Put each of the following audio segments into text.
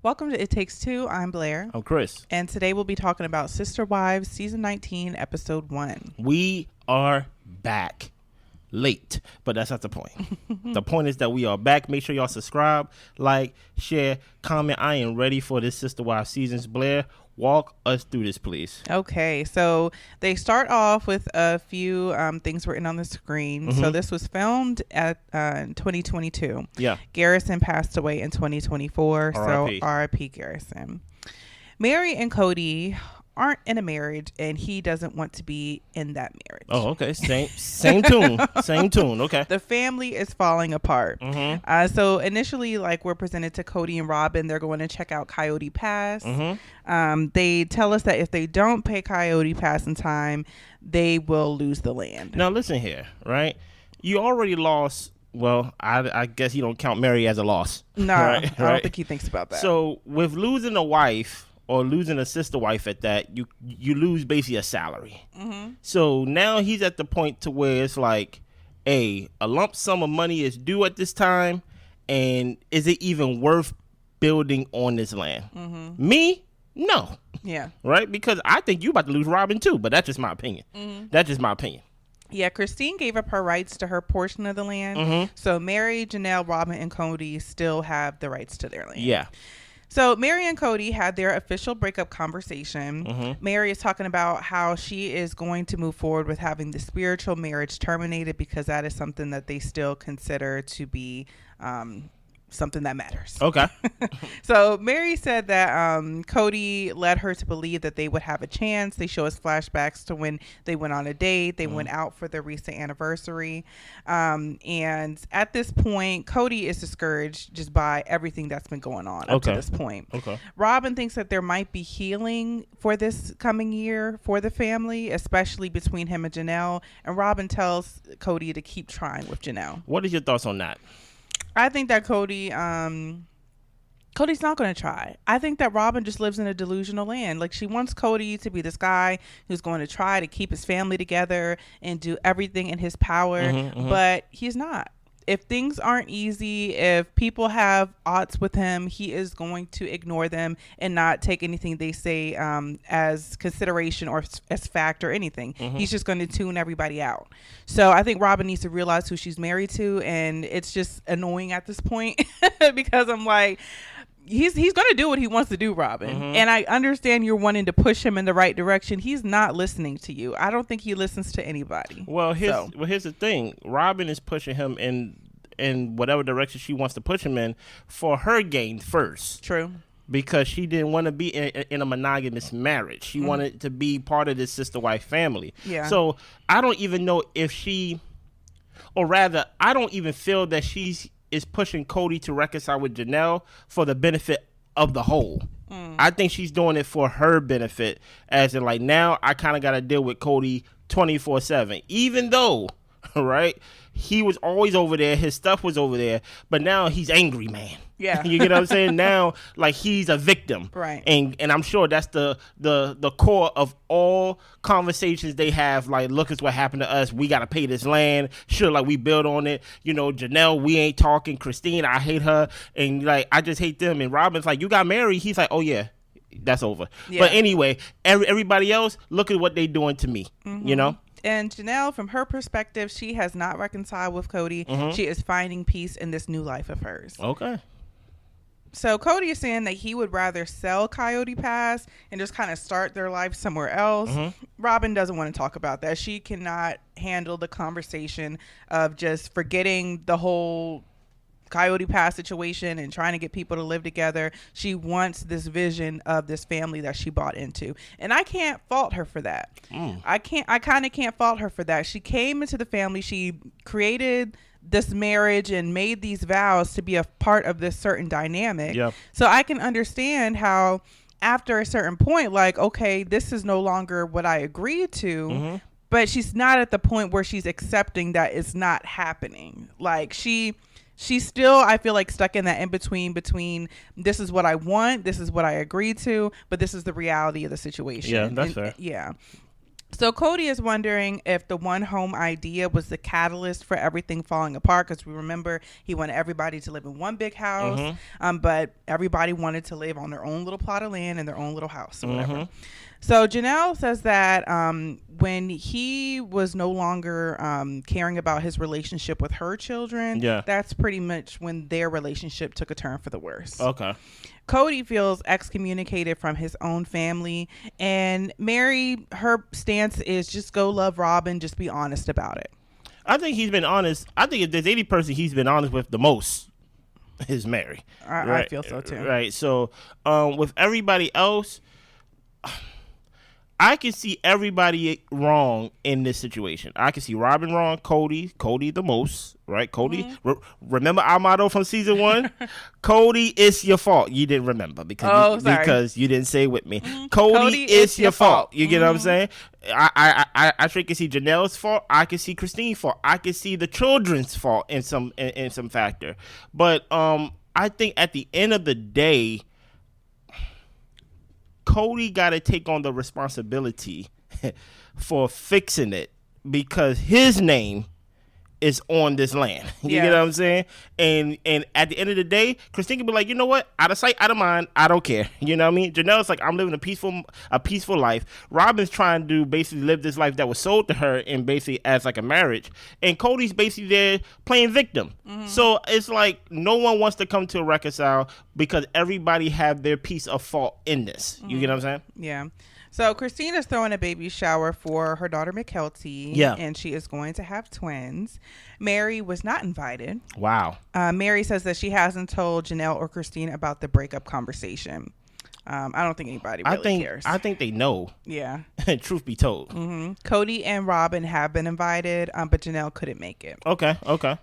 Welcome to It Takes Two. I'm Blair. I'm Chris. And today we'll be talking about Sister Wives, Season 19, Episode 1. We are back. Late, but that's not the point. The point is that we are back. Make sure y'all subscribe, like, share, comment. I am ready for this Sister Wives seasons. Blair, walk us through this, please. Okay, so they start off with a few things written on the screen. Mm-hmm. So this was filmed at 2022. Yeah. Garrison passed away in 2024. R.I.P. So R.I.P. Garrison. Meri and Kody aren't in a marriage, and he doesn't want to be in that marriage. Oh, okay. Same tune. Same tune. Okay. The family is falling apart. Mm-hmm. So initially, like, we're presented to Kody and Robyn. They're going to check out Coyote Pass. Mm-hmm. They tell us that if they don't pay Coyote Pass in time, they will lose the land. Now listen here, right? You already lost. Well, I guess you don't count Meri as a loss. No, right? I don't think he thinks about that. So with losing a wife, or losing a sister wife at that, you lose basically a salary. Mm-hmm. So now he's at the point to where it's like, a lump sum of money is due at this time, and is it even worth building on this land? Mm-hmm. Me? No. Yeah. Right? Because I think you about to lose Robyn too, but that's just my opinion. Mm-hmm. That's just my opinion. Yeah, Christine gave up her rights to her portion of the land. Mm-hmm. So Meri, Janelle, Robyn, and Kody still have the rights to their land. Yeah. So Meri and Kody had their official breakup conversation. Mm-hmm. Meri is talking about how she is going to move forward with having the spiritual marriage terminated because that is something that they still consider to be something that matters. Okay. So Meri said that Kody led her to believe that they would have a chance. They show us flashbacks to when they went on a date. They went out for their recent anniversary. And at this point, Kody is discouraged just by everything that's been going on up to this point. Okay. Robyn thinks that there might be healing for this coming year for the family, especially between him and Janelle. And Robyn tells Kody to keep trying with Janelle. What is your thoughts on that? I think that Cody's not going to try. I think that Robyn just lives in a delusional land. Like, she wants Kody to be this guy who's going to try to keep his family together and do everything in his power, but he's not. If things aren't easy, if people have odds with him, he is going to ignore them and not take anything they say as consideration or as fact or anything. He's just going to tune everybody out. So I think Robyn needs to realize who she's married to, and it's just annoying at this point because I'm like, he's going to do what he wants to do, Robyn. And I understand you're wanting to push him in the right direction. He's not listening to you. I don't think he listens to anybody. Well, here's the thing. Robyn is pushing him in whatever direction she wants to push him in for her gain first. True. Because she didn't want to be in a monogamous marriage. She wanted to be part of this sister-wife family. Yeah. So I don't even know if she, or rather, I don't even feel that she's is pushing Kody to reconcile with Janelle for the benefit of the whole. I think she's doing it for her benefit, as in, like, now I kind of got to deal with Kody 24/7, even though, right, he was always over there, his stuff was over there, but now he's angry, man. Yeah. You get what I'm saying? Now, like, he's a victim. Right. And I'm sure that's the core of all conversations they have. Like, look at what happened to us. We got to pay this land. Sure, like, we build on it. You know, Janelle, we ain't talking. Christine, I hate her. And, like, I just hate them. And Robyn's like, you got married? He's like, oh, yeah, that's over. Yeah. But anyway, everybody else, look at what they doing to me, you know? And Janelle, from her perspective, she has not reconciled with Kody. She is finding peace in this new life of hers. Okay. So Kody is saying that he would rather sell Coyote Pass and just kind of start their life somewhere else. Robyn doesn't want to talk about that. She cannot handle the conversation of just forgetting the whole Coyote Pass situation and trying to get people to live together. She wants this vision of this family that she bought into, and I can't fault her for that. I kind of can't fault her for that. She came into the family, she created this marriage and made these vows to be a part of this certain dynamic. So I can understand how after a certain point, like, okay, this is no longer what I agreed to, but she's not at the point where she's accepting that it's not happening. Like, she's still, I feel like, stuck in that in between this is what I want, this is what I agreed to, but this is the reality of the situation. Yeah, that's fair. Yeah. So Kody is wondering if the one home idea was the catalyst for everything falling apart, because we remember he wanted everybody to live in one big house, but everybody wanted to live on their own little plot of land and their own little house or whatever. So Janelle says that when he was no longer caring about his relationship with her children, that's pretty much when their relationship took a turn for the worse. Okay. Kody feels excommunicated from his own family, and Meri, her stance is just go love Robyn, just be honest about it. I think he's been honest. I think if there's any person he's been honest with the most is Meri. I feel so too. Right. So with everybody else, I can see everybody wrong in this situation. I can see Robyn wrong, Kody the most, right? Kody, remember our motto from season 1? Kody, it's your fault. You didn't remember because you didn't say it with me. Kody, it's your fault. You get what I'm saying? I can see Janelle's fault. I can see Christine's fault. I can see the children's fault in some factor. But I think at the end of the day, Kody got to take on the responsibility for fixing it because his name is on this land. You get what I'm saying? And at the end of the day, Christine can be like, you know what? Out of sight, out of mind. I don't care. You know what I mean? Janelle's like, I'm living a peaceful life. Robyn's trying to basically live this life that was sold to her and basically as like a marriage. And Kody's basically there playing victim. So it's like no one wants to come to a reconcile because everybody have their piece of fault in this. You get what I'm saying? Yeah. So Christine is throwing a baby shower for her daughter Mykelti, and she is going to have twins. Meri was not invited. Wow. Meri says that she hasn't told Janelle or Christine about the breakup conversation. I don't think anybody really cares. I think they know. Yeah. Truth be told. Kody and Robyn have been invited, but Janelle couldn't make it. Okay.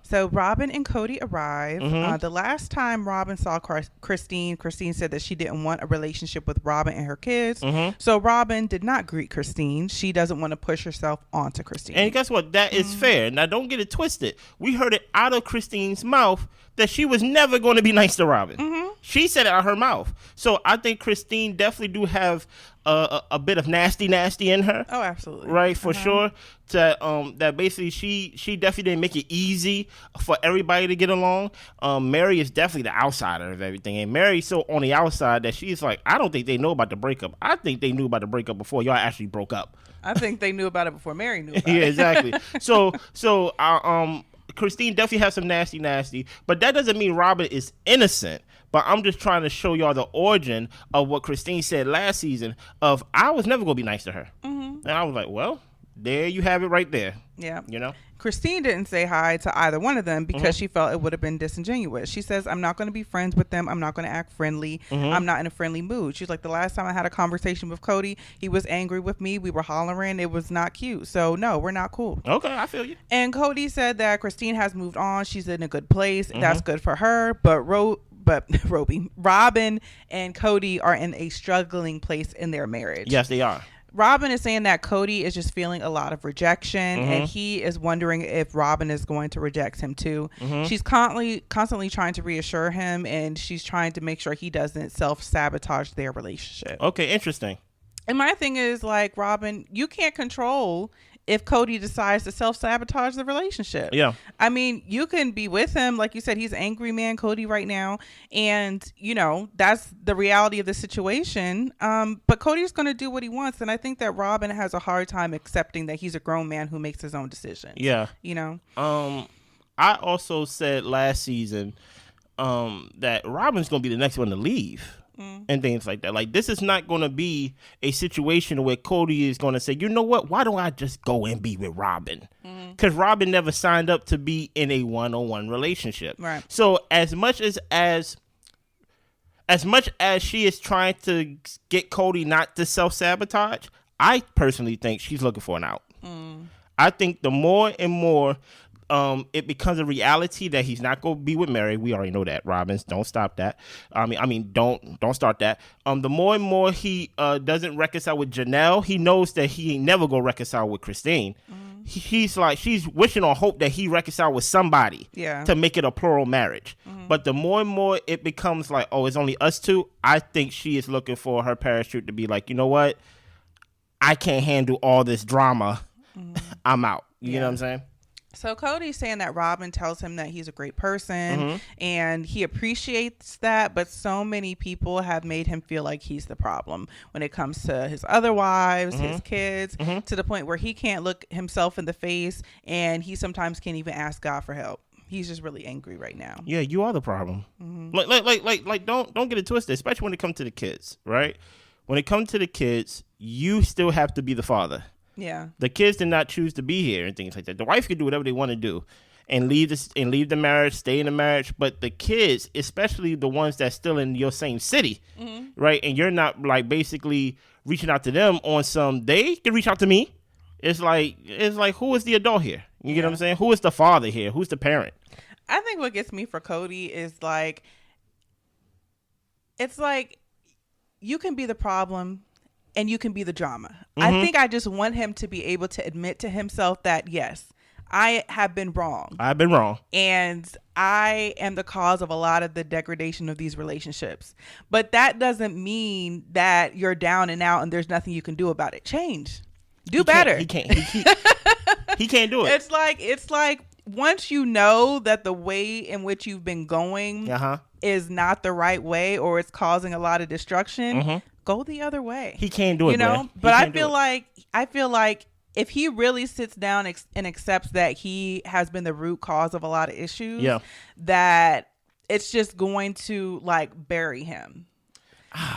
So Robyn and Kody arrive. The last time Robyn saw Christine said that she didn't want a relationship with Robyn and her kids. So Robyn did not greet Christine. She doesn't want to push herself onto Christine. And guess what? That is fair. Now, don't get it twisted. We heard it out of Christine's mouth that she was never going to be nice to Robyn. She said it out of her mouth. So I think Christine definitely do have a bit of nasty in her. Oh, absolutely. Right, for sure. That basically she definitely didn't make it easy for everybody to get along. Meri is definitely the outsider of everything. And Meri's so on the outside that she's like, I don't think they know about the breakup. I think they knew about the breakup before y'all actually broke up. I think they knew about it before Meri knew about it. Yeah, exactly. So Christine definitely has some nasty, but that doesn't mean Robyn is innocent. But I'm just trying to show y'all the origin of what Christine said last season of I was never going to be nice to her. And I was like, well, there you have it right there. Yeah. You know? Christine didn't say hi to either one of them because she felt it would have been disingenuous. She says, I'm not going to be friends with them. I'm not going to act friendly. I'm not in a friendly mood. She's like, the last time I had a conversation with Kody, he was angry with me. We were hollering. It was not cute. So, no, we're not cool. Okay, I feel you. And Kody said that Christine has moved on. She's in a good place. That's good for her. But Robyn and Kody are in a struggling place in their marriage. Yes, they are. Robyn is saying that Kody is just feeling a lot of rejection, and he is wondering if Robyn is going to reject him too. She's constantly trying to reassure him, and she's trying to make sure he doesn't self-sabotage their relationship. Okay, interesting. And my thing is, like, Robyn, you can't control if Kody decides to self-sabotage the relationship. Yeah. I mean, you can be with him. Like you said, he's an angry man, Kody, right now. And, you know, that's the reality of the situation. But Cody's going to do what he wants. And I think that Robyn has a hard time accepting that he's a grown man who makes his own decisions. Yeah. You know? I also said last season that Robyn's going to be the next one to leave. And things like that. Like, this is not going to be a situation where Kody is going to say, you know what, why don't I just go and be with Robyn? Because Robyn never signed up to be in a one-on-one relationship. Right. So as much as she is trying to get Kody not to self-sabotage, I personally think she's looking for an out. I think the more and more it becomes a reality that he's not going to be with Meri. We already know that. Robyn, don't stop that. I mean, don't start that. The more and more he doesn't reconcile with Janelle, he knows that he ain't never going to reconcile with Christine. He's like, she's wishing or hope that he reconcile with somebody to make it a plural marriage. But the more and more it becomes like, oh, it's only us two, I think she is looking for her parachute to be like, you know what? I can't handle all this drama. I'm out. You know what I'm saying? So Kody's saying that Robyn tells him that he's a great person and he appreciates that, but so many people have made him feel like he's the problem when it comes to his other wives, his kids, to the point where he can't look himself in the face and he sometimes can't even ask God for help. He's just really angry right now. Yeah, you are the problem. Like don't get it twisted, especially when it comes to the kids, right? When it comes to the kids, you still have to be the father. Yeah. The kids did not choose to be here and things like that. The wife can do whatever they want to do and leave the marriage, stay in the marriage. But the kids, especially the ones that's still in your same city, right? And you're not like basically reaching out to them on some, they can reach out to me. It's like who is the adult here? You get what I'm saying? Who is the father here? Who's the parent? I think what gets me for Kody is like, it's like you can be the problem and you can be the drama. I think I just want him to be able to admit to himself that, yes, I have been wrong. I've been wrong. And I am the cause of a lot of the degradation of these relationships. But that doesn't mean that you're down and out and there's nothing you can do about it. Change. Do better. He can't. He can't do it. It's like once you know that the way in which you've been going is not the right way or it's causing a lot of destruction, go the other way. He can't do it, man. But I feel like if he really sits down and accepts that he has been the root cause of a lot of issues, that it's just going to like bury him.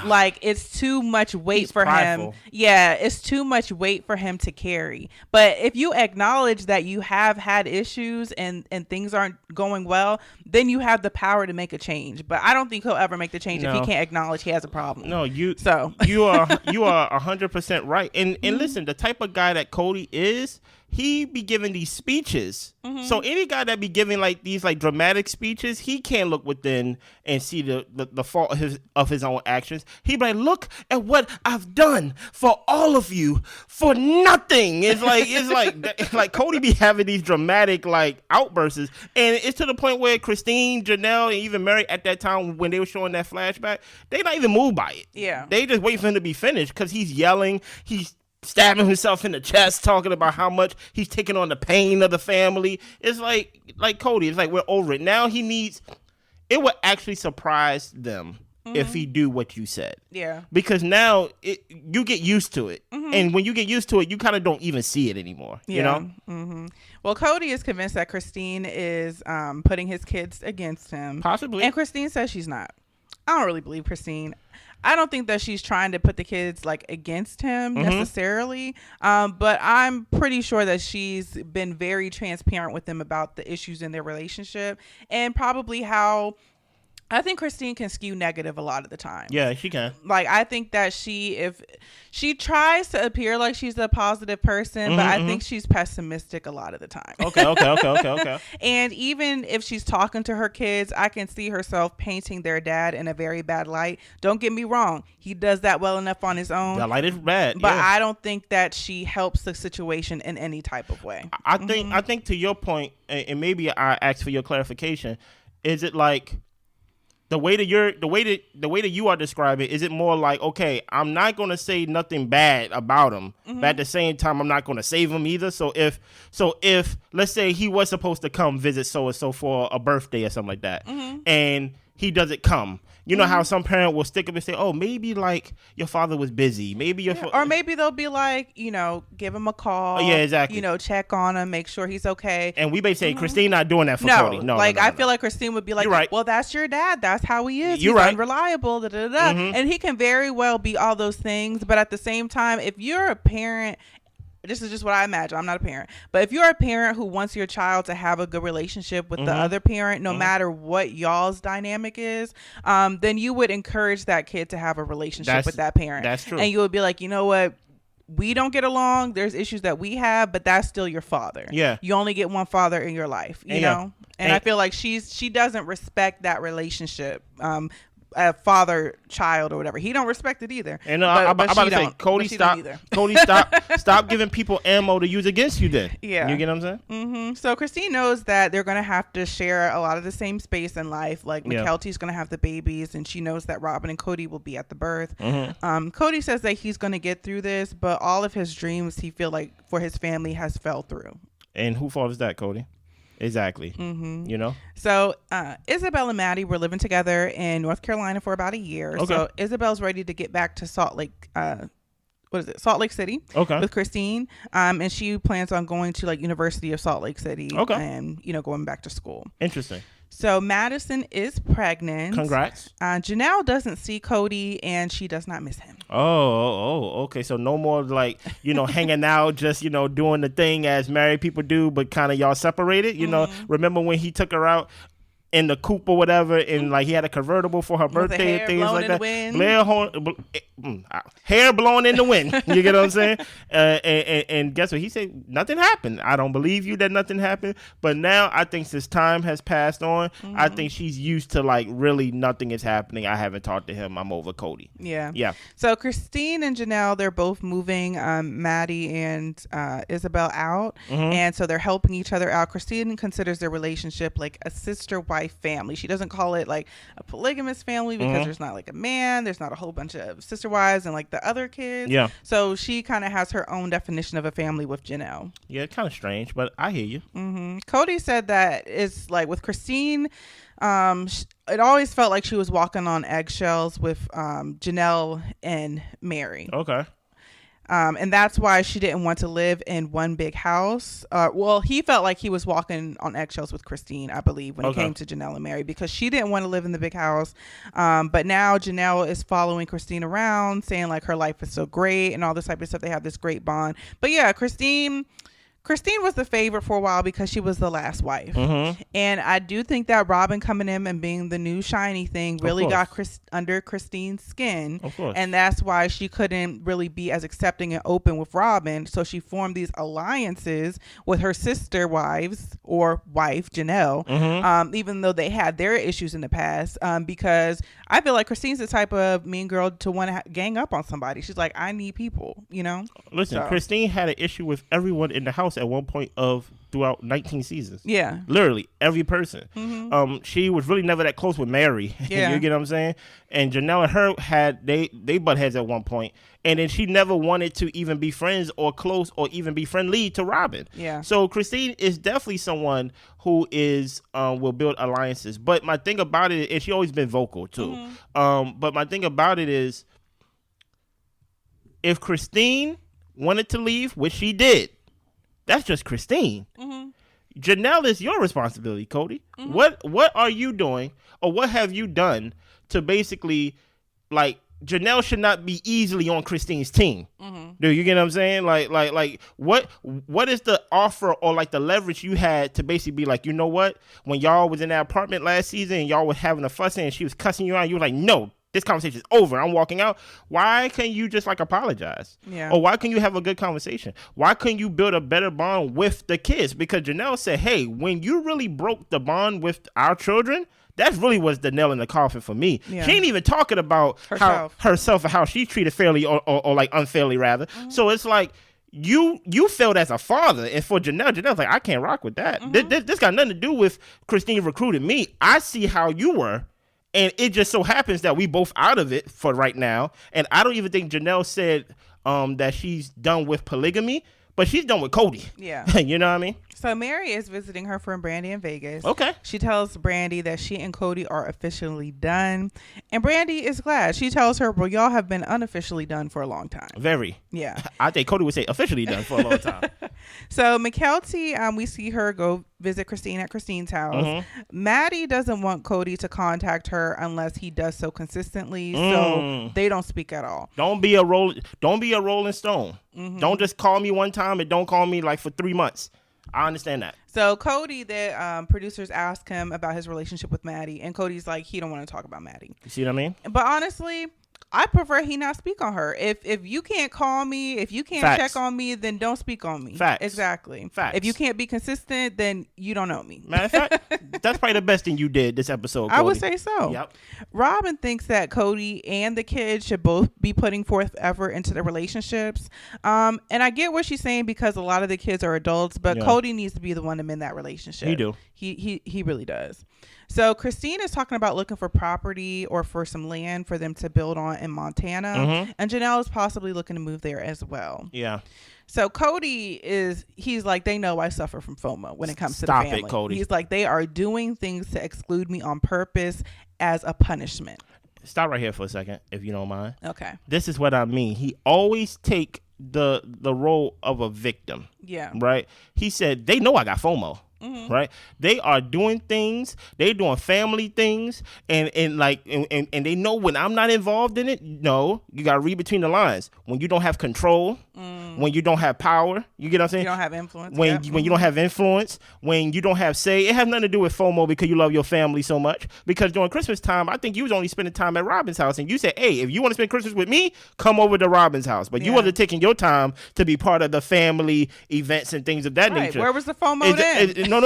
Like it's too much weight for him. Yeah, it's too much weight for him to carry. But if you acknowledge that you have had issues and things aren't going well, then you have the power to make a change. But I don't think he'll ever make the change if he can't acknowledge he has a problem. No, you are 100% right. And listen, the type of guy that Kody is, he be giving these speeches. So any guy that be giving like these like dramatic speeches, he can't look within and see the fault of his own actions. He be like, look at what I've done for all of you for nothing. It's like Kody be having these dramatic like outbursts, and it's to the point where Christine, Janelle, and even Meri at that time when they were showing that flashback, they not even moved by it. Yeah, they just wait for him to be finished because he's yelling, he's stabbing himself in the chest, talking about how much he's taking on the pain of the family. It's like Kody, it's like we're over it. Now he needs, it would actually surprise them if he do what you said. Yeah. Because now you get used to it. And when you get used to it, you kind of don't even see it anymore. You know? Well, Kody is convinced that Christine is putting his kids against him. Possibly. And Christine says she's not. I don't really believe Christine. I don't think that she's trying to put the kids like against him necessarily. But I'm pretty sure that she's been very transparent with them about the issues in their relationship and probably how I think Christine can skew negative a lot of the time. Yeah, she can. Like, I think that if she tries to appear like she's a positive person, but I think she's pessimistic a lot of the time. Okay. And even if she's talking to her kids, I can see herself painting their dad in a very bad light. Don't get me wrong. He does that well enough on his own. That light is bad. But I don't think that she helps the situation in any type of way. I think to your point, and maybe I ask for your clarification, is it like, the way that you are describing, is it more like, okay, I'm not going to say nothing bad about him, but at the same time, I'm not going to save him either. So if let's say he was supposed to come visit so and so for a birthday or something like that, and he doesn't come, you know how some parent will stick up and say, oh, maybe like your father was busy, maybe or maybe they'll be like, give him a call. Yeah, exactly. Check on him, make sure he's okay. And we may say Christine not doing that for Kody. No, I feel like Christine would be like, right. Well, that's your dad. That's how he is. You're he's right. Unreliable. And he can very well be all those things. But at the same time, if you're a parent, this is just what I imagine. I'm not a parent. But if you're a parent who wants your child to have a good relationship with the other parent, no matter what y'all's dynamic is, then you would encourage that kid to have a relationship with that parent. That's true. And you would be like, you know what? We don't get along. There's issues that we have, but that's still your father. Yeah. You only get one father in your life, you know? And I feel like she doesn't respect that relationship a father child or whatever. He don't respect it either. And I'm about to say, Kody, stop giving people ammo to use against you. Then, yeah, you get what I'm saying? Mm-hmm. So Christine knows that they're gonna have to share a lot of the same space in life. Like Mykelti's gonna have the babies, and she knows that Robyn and Kody will be at the birth. Kody says that he's gonna get through this, but all of his dreams he feel like for his family has fell through. And who fault is that, Kody? Exactly. You know? So Isabel and Maddie were living together in North Carolina for about a year. Okay. So Isabel's ready to get back to Salt Lake City with Christine. And she plans on going to like University of Salt Lake City and, going back to school. Interesting. So Madison is pregnant. Congrats. Janelle doesn't see Kody and she does not miss him. Okay. So no more like, hanging out, just, doing the thing as married people do, but kind of y'all separated. Remember when he took her out in the coupe or whatever, and like he had a convertible for her birthday and things like that. Hair blowing in the wind. You get what I'm saying? And guess what? He said nothing happened. I don't believe you that nothing happened. But now I think since time has passed on, I think she's used to like really nothing is happening. I haven't talked to him. I'm over Kody. Yeah. So Christine and Janelle, they're both moving Maddie and Isabel out, and so they're helping each other out. Christine considers their relationship like a sister-wife family. She doesn't call it like a polygamous family because there's not like a man, there's not a whole bunch of sister wives and like the other kids. Yeah. So she kind of has her own definition of a family with Janelle. Yeah, kind of strange, but I hear you. Kody said that it's like with Christine, it always felt like she was walking on eggshells with Janelle and Meri. Okay. And that's why she didn't want to live in one big house. He felt like he was walking on eggshells with Christine, I believe, when it came to Janelle and Meri, because she didn't want to live in the big house. But now Janelle is following Christine around, saying like her life is so great and all this type of stuff. They have this great bond. But yeah, Christine was the favorite for a while because she was the last wife. And I do think that Robyn coming in and being the new shiny thing really got under Christine's skin. Of course. And that's why she couldn't really be as accepting and open with Robyn. So she formed these alliances with her sister wives or wife, Janelle, even though they had their issues in the past. Because I feel like Christine's the type of mean girl to want to gang up on somebody. She's like, I need people, Listen, Christine had an issue with everyone in the house at one point throughout 19 seasons. Yeah. Literally every person. She was really never that close with Meri. Yeah. You get what I'm saying? And Janelle and her had they butt heads at one point. And then she never wanted to even be friends or close or even be friendly to Robyn. Yeah. So Christine is definitely someone who is will build alliances. But my thing about it is she always been vocal too. But my thing about it is if Christine wanted to leave, which she did, that's just Christine. Janelle is your responsibility, Kody. What are you doing, or what have you done to basically, like, Janelle should not be easily on Christine's team. Do you get what I'm saying? Like what is the offer or like the leverage you had to basically be like, you know what? When y'all was in that apartment last season and y'all were having a fuss and she was cussing you out, you were like, no, this conversation is over. I'm walking out. Why can't you just like apologize? Yeah. Or why can't you have a good conversation? Why couldn't you build a better bond with the kids? Because Janelle said, hey, when you really broke the bond with our children, that really was the nail in the coffin for me. Yeah. She ain't even talking about herself and how she treated fairly or like unfairly rather. So it's like you failed as a father, and for Janelle's like, I can't rock with that. This got nothing to do with Christine recruited me. I see how you were. And it just so happens that we both out of it for right now. And I don't even think Janelle said that she's done with polygamy, but she's done with Kody. Yeah. You know what I mean? So Meri is visiting her friend Brandi in Vegas. Okay. She tells Brandi that she and Kody are officially done. And Brandi is glad. She tells her, well, y'all have been unofficially done for a long time. Very. Yeah. I think Kody would say officially done for a long time. So Mykelti, we see her go visit Christine at Christine's house. Maddie doesn't want Kody to contact her unless he does so consistently. So they don't speak at all. Don't be a rolling stone. Don't just call me one time and don't call me like for 3 months. I understand that. So Kody, the producers ask him about his relationship with Maddie, and Cody's like, he don't want to talk about Maddie. You see what I mean? But honestly, I prefer he not speak on her. If you can't call me, if you can't Facts. check on me, then don't speak on me. Facts. Exactly. Facts. If you can't be consistent, then you don't know me. Matter of fact, that's probably the best thing you did this episode, Kody. I would say so. Yep. Robyn thinks that Kody and the kids should both be putting forth effort into their relationships. And I get what she's saying because a lot of the kids are adults, but Kody needs to be the one to mend that relationship. He do. He really does. So Christine is talking about looking for property or for some land for them to build on in Montana. And Janelle is possibly looking to move there as well. Yeah. So Kody he's like, they know I suffer from FOMO when it comes to the family. Stop it, Kody. He's like, they are doing things to exclude me on purpose as a punishment. Stop right here for a second, if you don't mind. Okay. This is what I mean. He always take the role of a victim. Yeah. Right? He said, they know I got FOMO. Right? They are doing things. They doing family things, and they know when I'm not involved in it. No, you gotta read between the lines. When you don't have control, when you don't have power, you get what I'm saying. You don't have influence. When you don't have influence, when you don't have say, it has nothing to do with FOMO because you love your family so much. Because during Christmas time, I think you was only spending time at Robyn's house, and you said, "Hey, if you want to spend Christmas with me, come over to Robyn's house." But you wasn't taking your time to be part of the family events and things of that nature. Where was the FOMO then? No.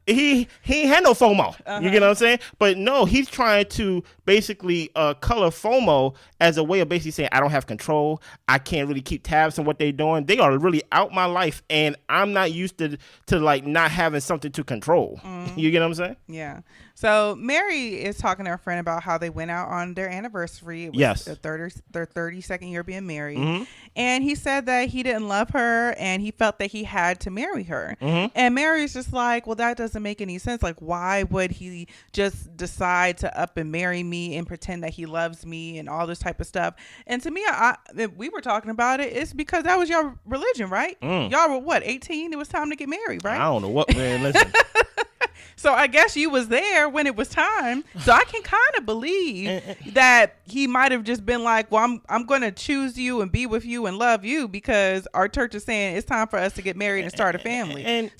He ain't had no FOMO. You get what I'm saying? But no, he's trying to basically color FOMO as a way of basically saying, I don't have control. I can't really keep tabs on what they're doing. They are really out my life, and I'm not used to like not having something to control. You get what I'm saying? Yeah. So Meri is talking to her friend about how they went out on their anniversary. It was their 32nd year being married. And he said that he didn't love her and he felt that he had to marry her. And Meri's just like, well, that doesn't make any sense. Like, why would he just decide to up and marry me and pretend that he loves me and all this type of stuff? And to me, we were talking about it. It's because that was your religion, right? Y'all were what, 18? It was time to get married, right? I don't know what, man. Listen. So I guess you was there when it was time. So I can kind of believe that he might have just been like, well, I'm going to choose you and be with you and love you because our church is saying it's time for us to get married and start a family.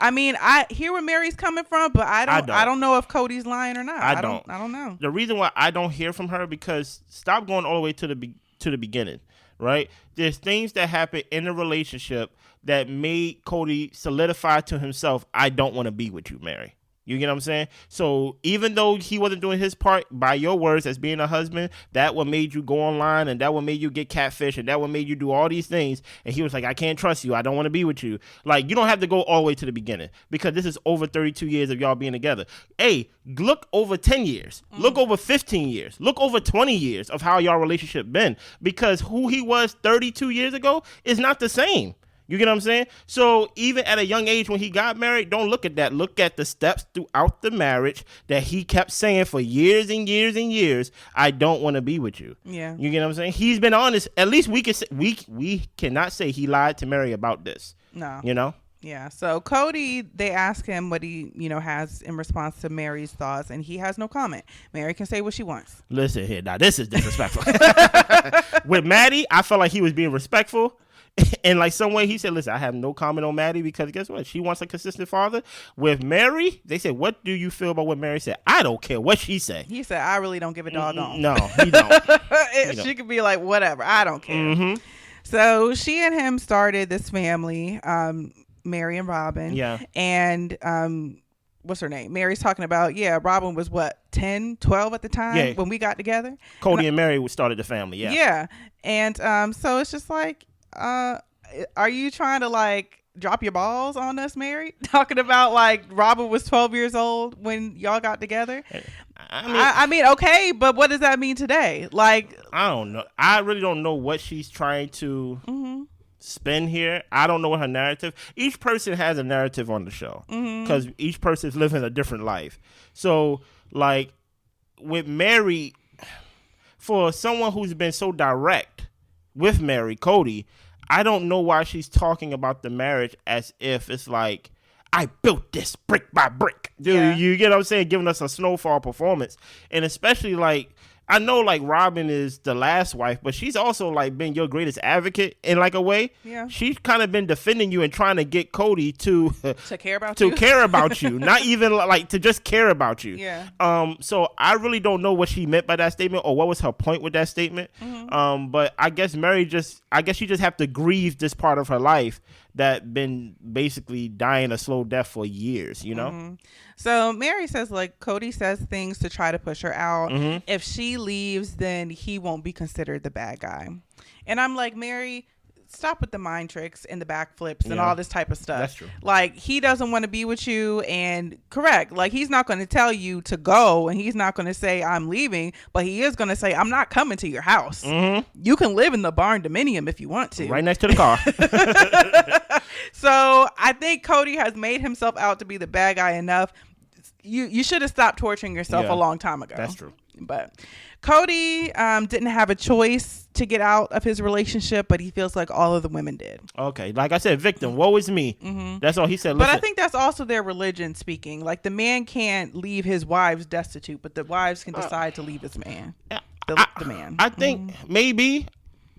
I mean, I hear where Meri's coming from, but I don't know if Kody's lying or not. I don't know. The reason why I don't hear from her, because stop going all the way to the beginning, right? There's things that happen in a relationship that made Kody solidify to himself, I don't want to be with you, Meri. You get what I'm saying? So even though he wasn't doing his part, by your words as being a husband, that what made you go online, and that what made you get catfish, and that what made you do all these things. And he was like, I can't trust you. I don't want to be with you. Like, you don't have to go all the way to the beginning, because this is over 32 years of y'all being together. Hey, look over 10 years. Look over 15 years. Look over 20 years of how y'all relationship been, because who he was 32 years ago is not the same. You get what I'm saying? So even at a young age when he got married, don't look at that. Look at the steps throughout the marriage that he kept saying for years and years and years, I don't want to be with you. Yeah. You get what I'm saying? He's been honest. At least we can say, we cannot say he lied to Meri about this. No. You know? Yeah. So Kody, they ask him what he, has in response to Meri's thoughts, and he has no comment. Meri can say what she wants. Listen here. Now, this is disrespectful. With Maddie, I felt like he was being respectful. And like some way he said, listen, I have no comment on Maddie because guess what? She wants a consistent father. With Meri, they said, what do you feel about what Meri said? I don't care what she said. He said, I really don't give a doggone. No, he don't. She could be like, whatever. I don't care. So she and him started this family, Meri and Robyn. Yeah. And what's her name? Meri's talking about, Robyn was what, 10, 12 at the time when we got together? Kody and Meri started the family, yeah. Yeah. And so it's just like, are you trying to like drop your balls on us, Meri? Talking about like Robyn was 12 years old when y'all got together. I mean, okay, but what does that mean today? Like, I don't know. I really don't know what she's trying to spin here. I don't know what her narrative. Each person has a narrative on the show because each person is living a different life. So, like with Meri, for someone who's been so direct with Meri, Kody, I don't know why she's talking about the marriage as if it's like, I built this brick by brick. Dude, you get what I'm saying? Giving us a snowfall performance. And especially like, I know like Robyn is the last wife, but she's also like been your greatest advocate in like a way. Yeah. She's kind of been defending you and trying to get Kody to care about to you. care about you, not even like to just care about you. Yeah. So I really don't know what she meant by that statement or what was her point with that statement. But I guess Meri she just have to grieve this part of her life that been basically dying a slow death for years, you know? So Meri says like Kody says things to try to push her out. If she leaves, then he won't be considered the bad guy. And I'm like, Meri, stop with the mind tricks and the backflips and all this type of stuff. That's true. Like, he doesn't want to be with you, and correct. Like, he's not going to tell you to go, and he's not going to say I'm leaving, but he is going to say I'm not coming to your house. You can live in the barn dominium if you want to. Right next to the car. So I think Kody has made himself out to be the bad guy enough. You should have stopped torturing yourself a long time ago. That's true. But Kody didn't have a choice to get out of his relationship, but he feels like all of the women did. Okay. Like I said, victim, woe is me. That's all he said. But I think that's also their religion speaking. Like, the man can't leave his wives destitute, but the wives can decide to leave his man. The man. I think maybe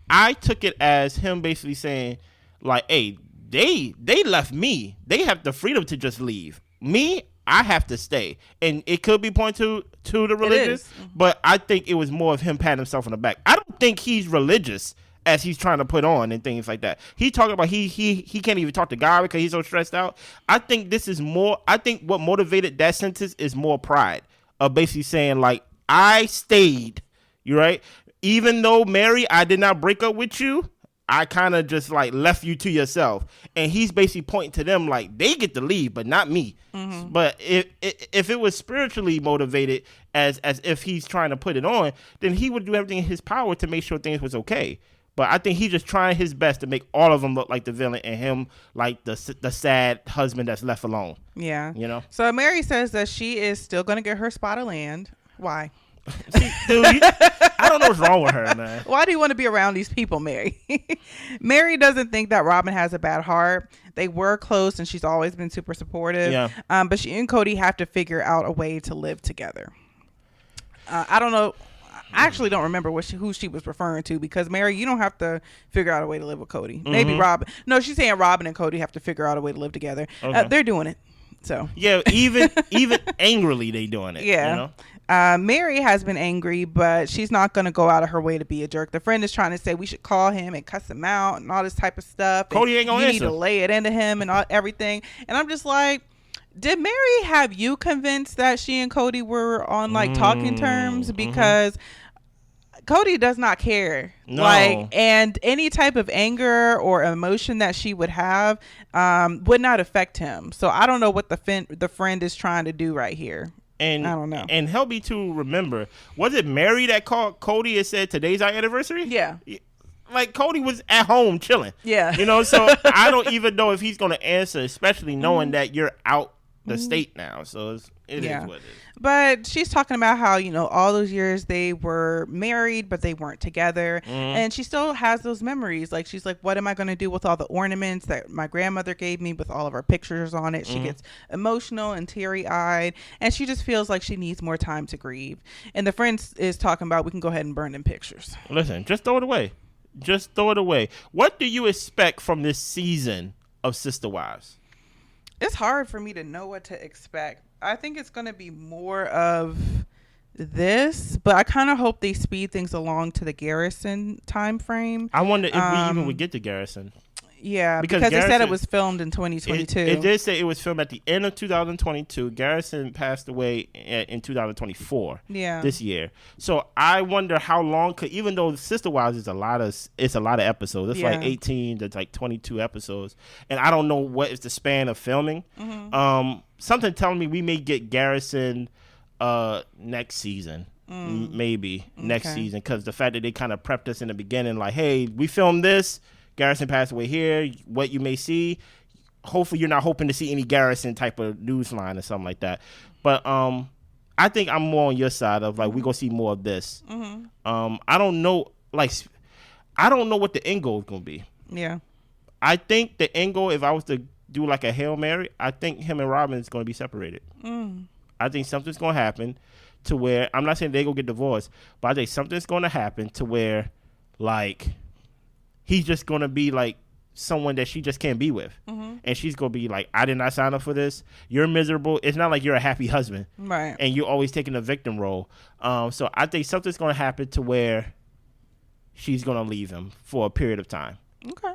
I took it as him basically saying, like, hey, they left me. They have the freedom to just leave. Me, I have to stay. And it could be pointed to the religion, but I think it was more of him patting himself on the back. I don't think he's religious as he's trying to put on and things like that. He talking about he can't even talk to God because he's so stressed out. I think this is more, I think what motivated that sentence is more pride of basically saying, like, I stayed, you right? Even though, Meri, I did not break up with you, I kind of just like left you to yourself. And he's basically pointing to them like they get to leave, but not me. But if it was spiritually motivated as if he's trying to put it on, then he would do everything in his power to make sure things was okay. But I think he's just trying his best to make all of them look like the villain and him like the sad husband that's left alone. Yeah. You know? So Meri says that she is still going to get her spot of land. Why? See, dude, I don't know what's wrong with her, man. Why do you want to be around these people, Meri? Meri doesn't think that Robyn has a bad heart. They were close, and she's always been super supportive. Yeah. But she and Kody have to figure out a way to live together. I don't know. I actually don't remember who she was referring to, because Meri, you don't have to figure out a way to live with Kody. Maybe Robyn. No, she's saying Robyn and Kody have to figure out a way to live together. Okay. They're doing it. So yeah, even angrily they doing it. Yeah. You know? Meri has been angry, but she's not going to go out of her way to be a jerk. The friend is trying to say we should call him and cuss him out and all this type of stuff. Kody ain't gonna you answer. need to lay it into him and everything. And I'm just like, did Meri have you convinced that she and Kody were on like talking terms? Because Kody does not care. No. Like, and any type of anger or emotion that she would have would not affect him. So I don't know what the friend is trying to do right here. And I don't know. And help me to remember, was it Meri that called Kody and said today's our anniversary? Yeah. Like, Kody was at home chilling. Yeah. You know, so I don't even know if he's going to answer, especially knowing that you're out the state now. So it is what it is. But she's talking about how, you know, all those years they were married, but they weren't together. And she still has those memories. Like, she's like, what am I going to do with all the ornaments that my grandmother gave me with all of our pictures on it? She gets emotional and teary-eyed, and she just feels like she needs more time to grieve. And the friend is talking about we can go ahead and burn them pictures. Listen, just throw it away. Just throw it away. What do you expect from this season of Sister Wives? It's hard for me to know what to expect. I think it's going to be more of this, but I kind of hope they speed things along to the Garrison time frame. I wonder if we even would get to Garrison. Yeah, because they said it was filmed in 2022. It did say it was filmed at the end of 2022. Garrison passed away in 2024. Yeah, this year. So I wonder how long could, even though Sister Wives is a lot of episodes. It's like 18 to like 22 episodes, and I don't know what is the span of filming. Something telling me we may get Garrison next season. Maybe next season, because the fact that they kind of prepped us in the beginning, like, hey, we filmed this. Garrison passed away here. What you may see, hopefully you're not hoping to see any Garrison type of news line or something like that. But I think I'm more on your side of like we're gonna see more of this. I don't know, like I don't know what the end goal is gonna be. Yeah, I think the end goal, if I was to do like a Hail Mary, I think him and Robyn is gonna be separated. I think something's gonna happen to where, I'm not saying they go get divorced, but I think something's going to happen to where, like, he's just going to be like someone that she just can't be with. And she's going to be like, I did not sign up for this. You're miserable. It's not like you're a happy husband. Right. And you're always taking the victim role. So I think something's going to happen to where she's going to leave him for a period of time. Okay.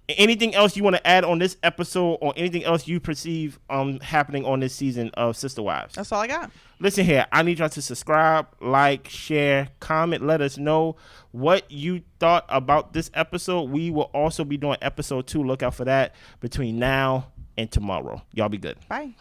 Anything else you want to add on this episode, or anything else you perceive happening on this season of Sister Wives? That's all I got. Listen here, I need y'all to subscribe, like, share, comment, let us know what you thought about this episode. We will also be doing episode 2. Look out for that between now and tomorrow. Y'all be good. Bye.